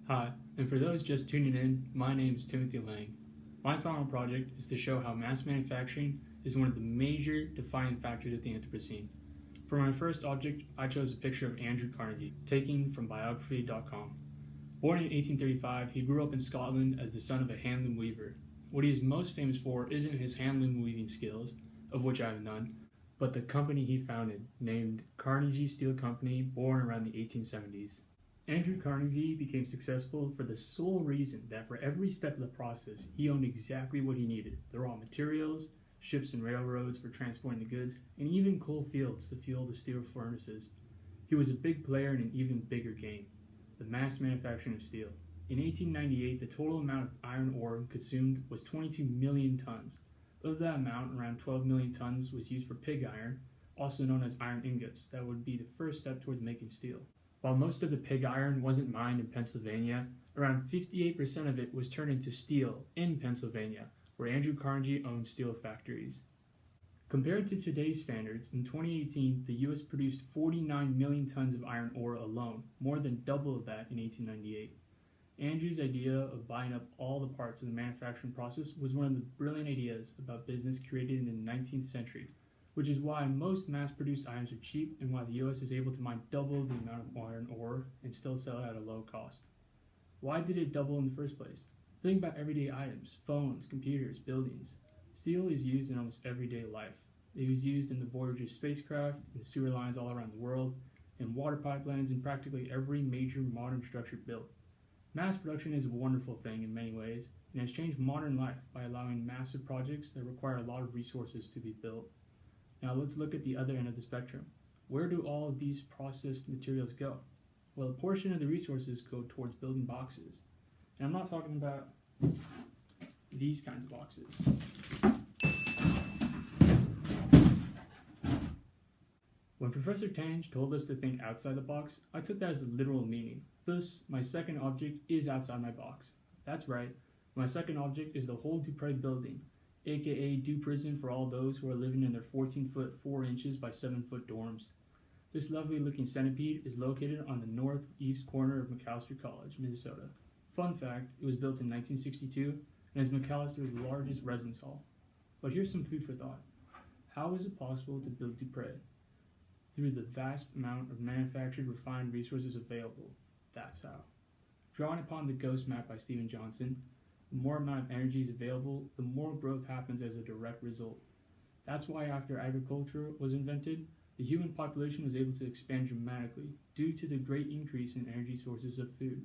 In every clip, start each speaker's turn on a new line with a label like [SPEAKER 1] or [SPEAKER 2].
[SPEAKER 1] Hi, and for those just tuning in, my name is Timothy Lang. My final project is to show how mass manufacturing is one of the major defining factors of the Anthropocene. For my first object, I chose a picture of Andrew Carnegie, taken from biography.com. Born in 1835, he grew up in Scotland as the son of a handloom weaver. What he is most famous for isn't his handloom weaving skills, of which I have none, but the company he founded, named Carnegie Steel Company, born around the 1870s. Andrew Carnegie became successful for the sole reason that for every step of the process, he owned exactly what he needed: the raw materials, ships and railroads for transporting the goods, and even coal fields to fuel the steel furnaces. He was a big player in an even bigger game, the mass manufacturing of steel. In 1898, the total amount of iron ore consumed was 22 million tons. Of that amount, around 12 million tons was used for pig iron, also known as iron ingots, that would be the first step towards making steel. While most of the pig iron wasn't mined in Pennsylvania, around 58% of it was turned into steel in Pennsylvania, where Andrew Carnegie owned steel factories. Compared to today's standards, in 2018, the U.S. produced 49 million tons of iron ore alone, more than double of that in 1898. Andrew's idea of buying up all the parts of the manufacturing process was one of the brilliant ideas about business created in the 19th century, which is why most mass-produced items are cheap and why the U.S. is able to mine double the amount of iron ore and still sell it at a low cost. Why did it double in the first place? Think about everyday items: phones, computers, buildings. Steel is used in almost everyday life. It was used in the Voyager spacecraft, in sewer lines all around the world, in water pipelines, in practically every major modern structure built. Mass production is a wonderful thing in many ways, and has changed modern life by allowing massive projects that require a lot of resources to be built. Now let's look at the other end of the spectrum. Where do all of these processed materials go? Well, a portion of the resources go towards building boxes. And I'm not talking about these kinds of boxes. When Professor Tange told us to think outside the box, I took that as a literal meaning. Thus, my second object is outside my box. That's right, my second object is the whole Dupre building, aka Du Prison for all those who are living in their 14-foot 4 inches by 7-foot dorms. This lovely looking centipede is located on the northeast corner of Macalester College, Minnesota. Fun fact, it was built in 1962 and is Macalester's largest residence hall. But here's some food for thought. How is it possible to build Dupre? Through the vast amount of manufactured refined resources available. That's how. Drawing upon the Ghost Map by Stephen Johnson, the more amount of energy is available, the more growth happens as a direct result. That's why after agriculture was invented, the human population was able to expand dramatically due to the great increase in energy sources of food.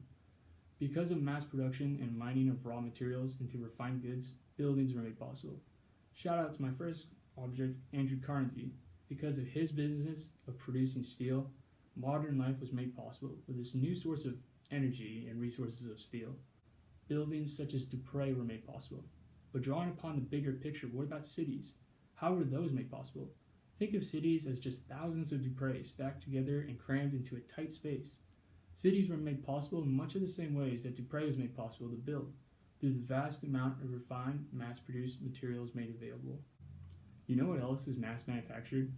[SPEAKER 1] Because of mass production and mining of raw materials into refined goods, buildings were made possible. Shout out to my first object, Andrew Carnegie. Because of his business of producing steel, modern life was made possible with this new source of energy and resources of steel. Buildings such as Dupre were made possible. But drawing upon the bigger picture, what about cities? How were those made possible? Think of cities as just thousands of Dupre stacked together and crammed into a tight space. Cities were made possible in much of the same ways that Dupre was made possible to build, through the vast amount of refined, mass-produced materials made available. You know what else is mass manufactured?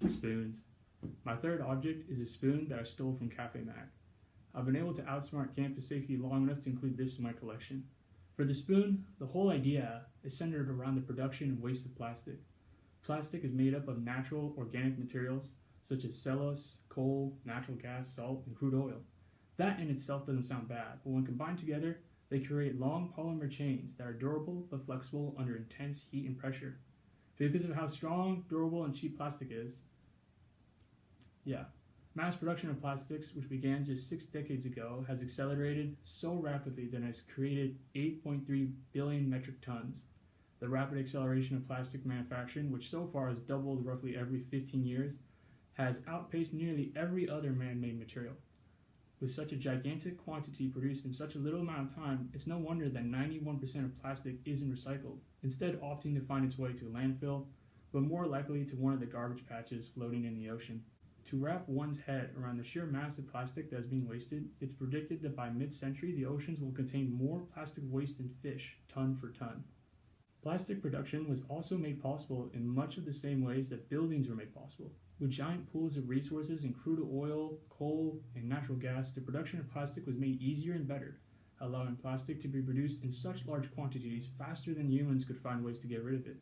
[SPEAKER 1] Spoons. My third object is a spoon that I stole from Cafe Mac. I've been able to outsmart campus safety long enough to include this in my collection. For the spoon, the whole idea is centered around the production and waste of plastic. Plastic is made up of natural, organic materials such as cellulose, coal, natural gas, salt, and crude oil. That in itself doesn't sound bad, but when combined together, they create long polymer chains that are durable but flexible under intense heat and pressure. Because of how strong, durable, and cheap plastic is, mass production of plastics, which began just 6 decades ago, has accelerated so rapidly that it has created 8.3 billion metric tons. The rapid acceleration of plastic manufacturing, which so far has doubled roughly every 15 years, has outpaced nearly every other man-made material. With such a gigantic quantity produced in such a little amount of time, it's no wonder that 91% of plastic isn't recycled, instead opting to find its way to landfill, but more likely to one of the garbage patches floating in the ocean. To wrap one's head around the sheer mass of plastic that is being wasted, it's predicted that by mid-century the oceans will contain more plastic waste than fish, ton for ton. Plastic production was also made possible in much of the same ways that buildings were made possible. With giant pools of resources in crude oil, coal, and natural gas, the production of plastic was made easier and better, allowing plastic to be produced in such large quantities faster than humans could find ways to get rid of it.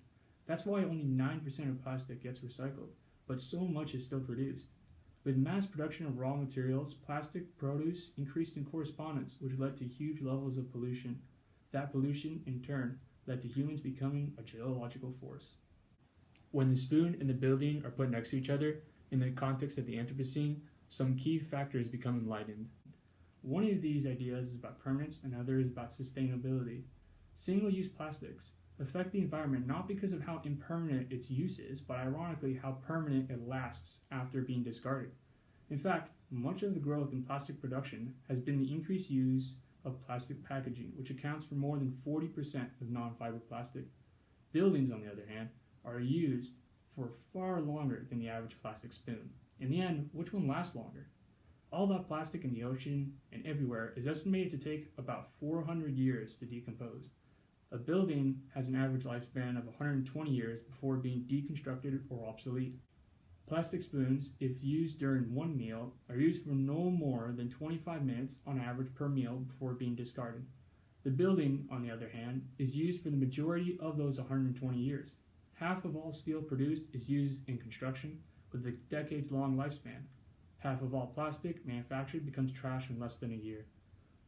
[SPEAKER 1] That's why only 9% of plastic gets recycled, but so much is still produced. With mass production of raw materials, plastic produce increased in correspondence, which led to huge levels of pollution. That pollution, in turn, led to humans becoming a geological force. When the spoon and the building are put next to each other, in the context of the Anthropocene, some key factors become enlightened. One of these ideas is about permanence, and another is about sustainability. Single-use plastics affect the environment not because of how impermanent its use is, but ironically how permanent it lasts after being discarded. In fact, much of the growth in plastic production has been the increased use of plastic packaging, which accounts for more than 40% of non-fiber plastic. Buildings, on the other hand, are used for far longer than the average plastic spoon. In the end, which one lasts longer? All that plastic in the ocean and everywhere is estimated to take about 400 years to decompose. A building has an average lifespan of 120 years before being deconstructed or obsolete. Plastic spoons, if used during one meal, are used for no more than 25 minutes on average per meal before being discarded. The building, on the other hand, is used for the majority of those 120 years. Half of all steel produced is used in construction, with a decades-long lifespan. Half of all plastic manufactured becomes trash in less than a year.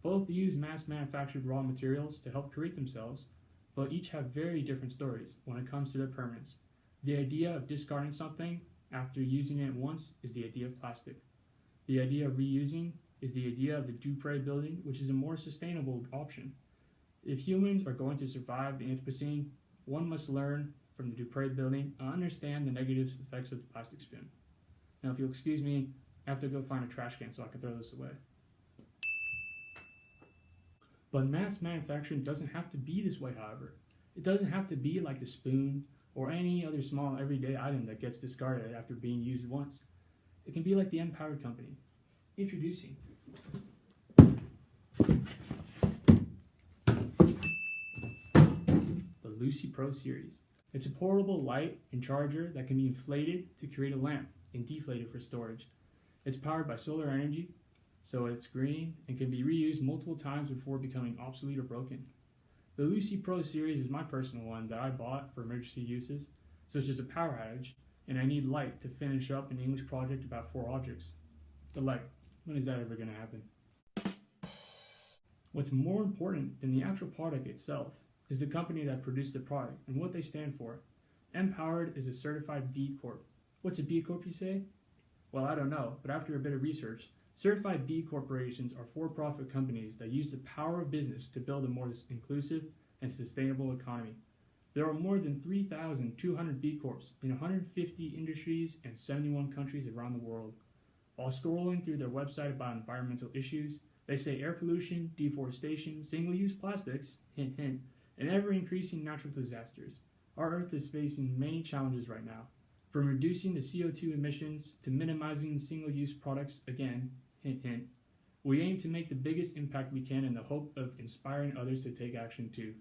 [SPEAKER 1] Both use mass-manufactured raw materials to help create themselves, but each have very different stories when it comes to their permanence. The idea of discarding something after using it once is the idea of plastic. The idea of reusing is the idea of the Dupre building, which is a more sustainable option. If humans are going to survive the Anthropocene, one must learn from the Dupre building and understand the negative effects of the plastic spoon. Now, if you'll excuse me, I have to go find a trash can so I can throw this away. But mass manufacturing doesn't have to be this way, however. It doesn't have to be like the spoon or any other small everyday item that gets discarded after being used once. It can be like the Empowered Company. Introducing the Lucy Pro series. It's a portable light and charger that can be inflated to create a lamp and deflated for storage. It's powered by solar energy, so it's green and can be reused multiple times before becoming obsolete or broken. The Lucy Pro series is my personal one that I bought for emergency uses, such as a power outage, and I need light to finish up an English project about 4 objects. The light, when is that ever going to happen? What's more important than the actual product itself is the company that produced the product and what they stand for. Empowered is a certified B Corp. What's a B Corp, you say? Well, I don't know, but after a bit of research, certified B corporations are for-profit companies that use the power of business to build a more inclusive and sustainable economy. There are more than 3,200 B Corps in 150 industries and 71 countries around the world. While scrolling through their website about environmental issues, they say air pollution, deforestation, single-use plastics, hint hint, and ever-increasing natural disasters. Our Earth is facing many challenges right now, from reducing the CO2 emissions to minimizing single-use products, again, hint hint. We aim to make the biggest impact we can in the hope of inspiring others to take action too.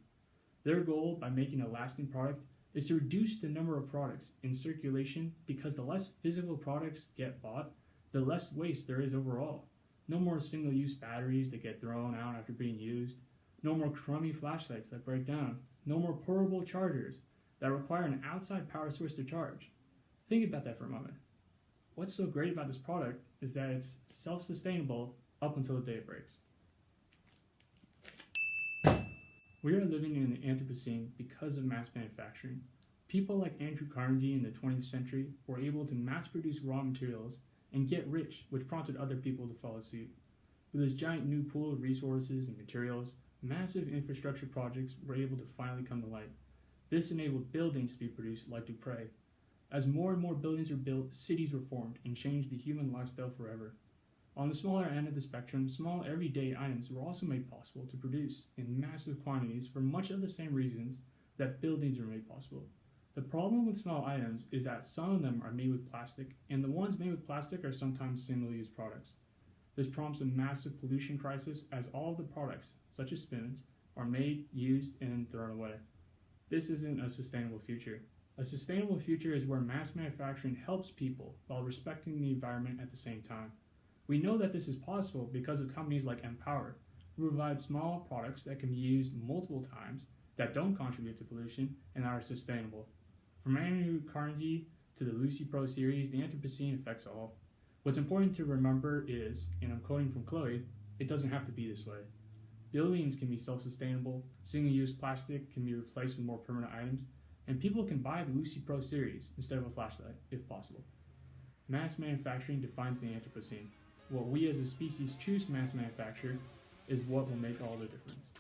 [SPEAKER 1] Their goal, by making a lasting product, is to reduce the number of products in circulation because the less physical products get bought, the less waste there is overall. No more single-use batteries that get thrown out after being used. No more crummy flashlights that break down. No more portable chargers that require an outside power source to charge. Think about that for a moment. What's so great about this product is that it's self-sustainable up until the day it breaks. We are living in the Anthropocene because of mass manufacturing. People like Andrew Carnegie in the 20th century were able to mass-produce raw materials and get rich, which prompted other people to follow suit. With this giant new pool of resources and materials, massive infrastructure projects were able to finally come to light. This enabled buildings to be produced like Dupre. As more and more buildings were built, cities were formed and changed the human lifestyle forever. On the smaller end of the spectrum, small everyday items were also made possible to produce in massive quantities for much of the same reasons that buildings were made possible. The problem with small items is that some of them are made with plastic, and the ones made with plastic are sometimes single-use products. This prompts a massive pollution crisis as all of the products, such as spoons, are made, used, and then thrown away. This isn't a sustainable future. A sustainable future is where mass manufacturing helps people while respecting the environment at the same time. We know that this is possible because of companies like Empower, who provide small products that can be used multiple times, that don't contribute to pollution, and are sustainable. From Andrew Carnegie to the Lucy Pro series, the Anthropocene affects all. What's important to remember is, and I'm quoting from Chloe, it doesn't have to be this way. Buildings can be self-sustainable, single-use plastic can be replaced with more permanent items, and people can buy the Lucy Pro series instead of a flashlight, if possible. Mass manufacturing defines the Anthropocene. What we as a species choose to mass manufacture is what will make all the difference.